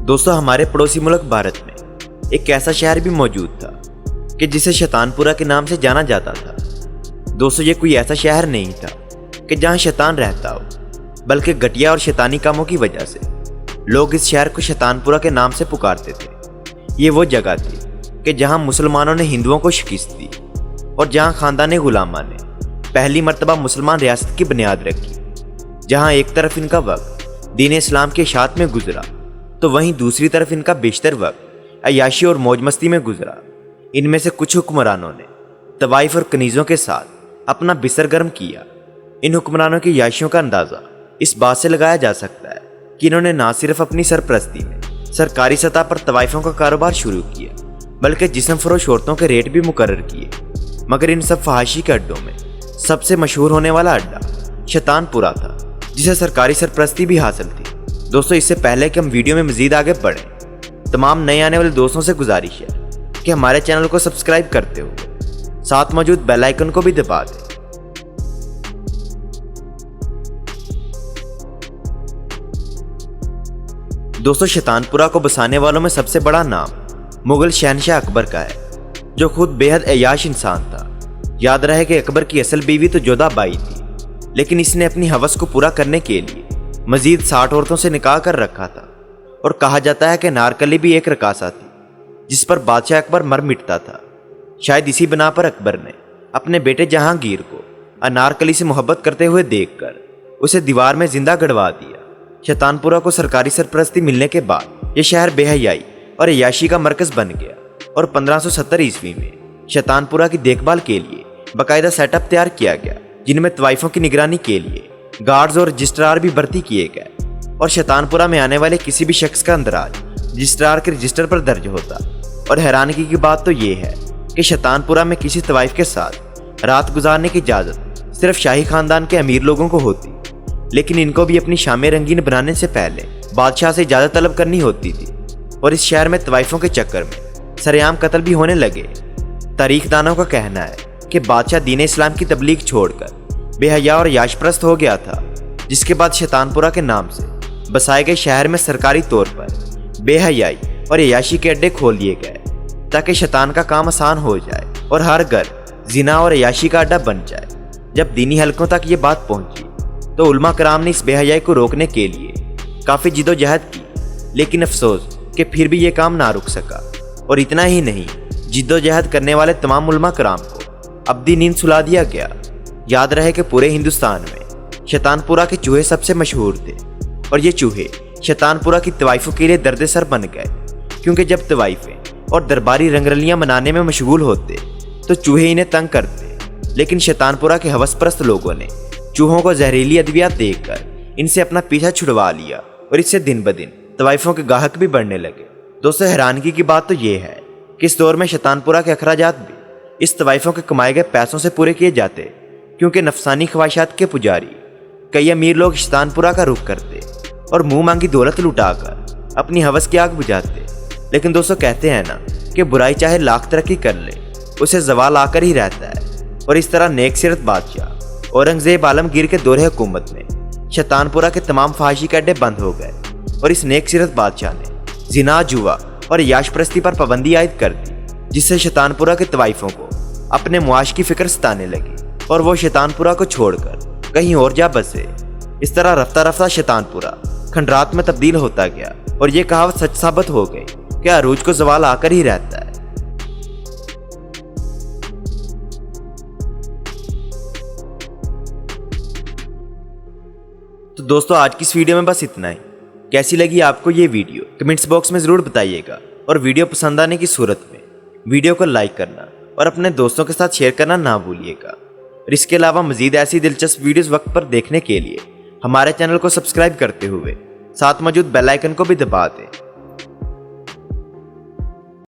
दोस्तों हमारे पड़ोसी मुल्क भारत में एक ऐसा शहर भी मौजूद था कि जिसे शैतानपुरा के नाम से जाना जाता था। दोस्तों ये कोई ऐसा शहर नहीं था कि जहां शैतान रहता हो, बल्कि घटिया और शैतानी कामों की वजह से लोग इस शहर को शैतानपुरा के नाम से पुकारते थे। ये वो जगह थी कि जहां मुसलमानों ने हिंदुओं को शिकस्त दी और जहां खानदान गुलामा ने पहली मर्तबा मुसलमान रियासत की बुनियाद रखी। जहां एक तरफ इनका वक्त दीन इस्लाम के इशाअत में गुजरा तो वहीं दूसरी तरफ इनका बेशतर वक्त अय्याशी और मौज मस्ती में गुजरा। इनमें से कुछ हुक्मरानों ने तवाइफ और कनीज़ों के साथ अपना बिस्तर गर्म किया। इन हुक्मरानों की अय्याशियों का अंदाज़ा इस बात से लगाया जा सकता है कि इन्होंने ना सिर्फ अपनी सरपरस्ती में सरकारी सतह पर तवाइफों का कारोबार शुरू किया, बल्कि जिस्म फरोश औरतों के रेट भी मुकर्रर किए। मगर इन सब फहाशी के अड्डों में सबसे मशहूर होने वाला अड्डा शैतानपुरा था, जिसे सरकारी सरपरस्ती भी हासिल थी। दोस्तों इससे पहले कि हम वीडियो में मज़ीद आगे बढ़ें, तमाम नए आने वाले दोस्तों से गुजारिश है कि हमारे चैनल को सब्सक्राइब करते हुए साथ मौजूद बेल आइकन को भी दबा दें। दोस्तों शैतानपुरा को बसाने वालों में सबसे बड़ा नाम मुगल शहनशाह अकबर का है, जो खुद बेहद अय्याश इंसान था। याद रहे कि अकबर की असल बीवी तो जोधा बाई थी, लेकिन इसने अपनी हवस को पूरा करने के लिए मजीद 60 औरतों से निकाह कर रखा था। और कहा जाता है कि नारकली भी एक रकासा थी जिस पर बादशाह अकबर मर मिटता था। शायद इसी बिना पर अकबर ने अपने बेटे जहांगीर को अनारकली से मोहब्बत करते हुए देखकर उसे दीवार में जिंदा गड़वा दिया। शैतानपुरा को सरकारी सरपरस्ती मिलने के बाद यह शहर बेहयाई और अय्याशी का मरकज बन गया और 1570 ईस्वी में शैतानपुरा की देखभाल के लिए बाकायदा सेटअप तैयार किया गया, जिनमें तवाइफों की निगरानी के लिए गार्ड्स और रजिस्ट्रार भी भर्ती किए गए। और शैतानपुरा में आने वाले किसी भी शख्स का अंदराज रजिस्ट्रार के रजिस्टर पर दर्ज होता। और हैरानगी की बात तो ये है कि शैतानपुरा में किसी तवाइफ के साथ रात गुजारने की इजाज़त सिर्फ शाही खानदान के अमीर लोगों को होती, लेकिन इनको भी अपनी शामें रंगीन बनाने से पहले बादशाह से इजाज़त तलब करनी होती थी। और इस शहर में तवाइफों के चक्कर में सरेआम कत्ल भी होने लगे। तारीखदानों का कहना है कि बादशाह दीन इस्लाम की तबलीग छोड़कर बेहया और याशप्रस्त हो गया था, जिसके बाद शैतानपुरा के नाम से बसाए गए शहर में सरकारी तौर पर बेहयाई और अय्याशी के अड्डे खोल दिए गए, ताकि शैतान का काम आसान हो जाए और हर घर जिना और अय्याशी का अड्डा बन जाए। जब दीनी हलकों तक ये बात पहुंची तो उलमा कराम ने इस बेहयाई को रोकने के लिए काफ़ी जिद्दोजहद की, लेकिन अफसोस कि फिर भी ये काम ना रुक सका। और इतना ही नहीं, जिद्दोजहद करने वाले तमाम उलमा कराम को अब्दी नींद सुला दिया गया। याद रहे कि पूरे हिंदुस्तान में शैतानपुरा के चूहे सबसे मशहूर थे, और ये चूहे शैतानपुरा की तवाइफों के लिए दर्द सर बन गए, क्योंकि जब तवाइफें और दरबारी रंगरलियाँ मनाने में मशगूल होते तो चूहे इन्हें तंग करते। लेकिन शैतानपुरा के हवसप्रस्त लोगों ने चूहों को जहरीली अद्वियात देकर इनसे अपना पीछा छुड़वा लिया, और इससे दिन ब दिन तवाइफों के गाहक भी बढ़ने लगे। दोस्तों हैरानगी की बात तो ये है कि इस दौर में शैतानपुरा के अखराजात भी इस तवाइफों के कमाए गए पैसों से पूरे किए जाते, क्योंकि नफसानी ख्वाहिशात के पुजारी कई अमीर लोग शैतानपुरा का रुख करते और मुंह मांगी दौलत लुटाकर अपनी हवस की आग बुझाते। लेकिन दोस्तों कहते हैं ना कि बुराई चाहे लाख तरक्की कर ले, उसे जवाल आकर ही रहता है। और इस तरह नेक सिरत बादशाह औरंगजेब आलमगीर के दौरे हुकूमत में शैतानपुरा के तमाम फहाशी के अड्डे बंद हो गए, और इस नेक सिरत बादशाह ने जिना, जुआ और याशप्रस्ती पर पाबंदी आयद कर दी, जिससे शैतानपुरा के तवाइफों को अपने मुआश की फिक्र सताने लगी और वो शैतानपुरा को छोड़कर कहीं और जा बसे। इस तरह रफ्ता रफ्ता शैतानपुरा खंडरात में तब्दील होता गया, और ये कहावत सच साबित हो गई कि अरूज को जवाल आकर ही रहता है। तो दोस्तों आज की इस वीडियो में बस इतना ही। कैसी लगी आपको ये वीडियो कमेंट्स बॉक्स में ज़रूर बताइएगा, और वीडियो पसंद आने की सूरत में वीडियो को लाइक करना और अपने दोस्तों के साथ शेयर करना ना भूलिएगा। और इसके अलावा मज़ीद ऐसी दिलचस्प वीडियोस वक्त पर देखने के लिए हमारे चैनल को सब्सक्राइब करते हुए साथ मौजूद बेल आइकन को भी दबा दें।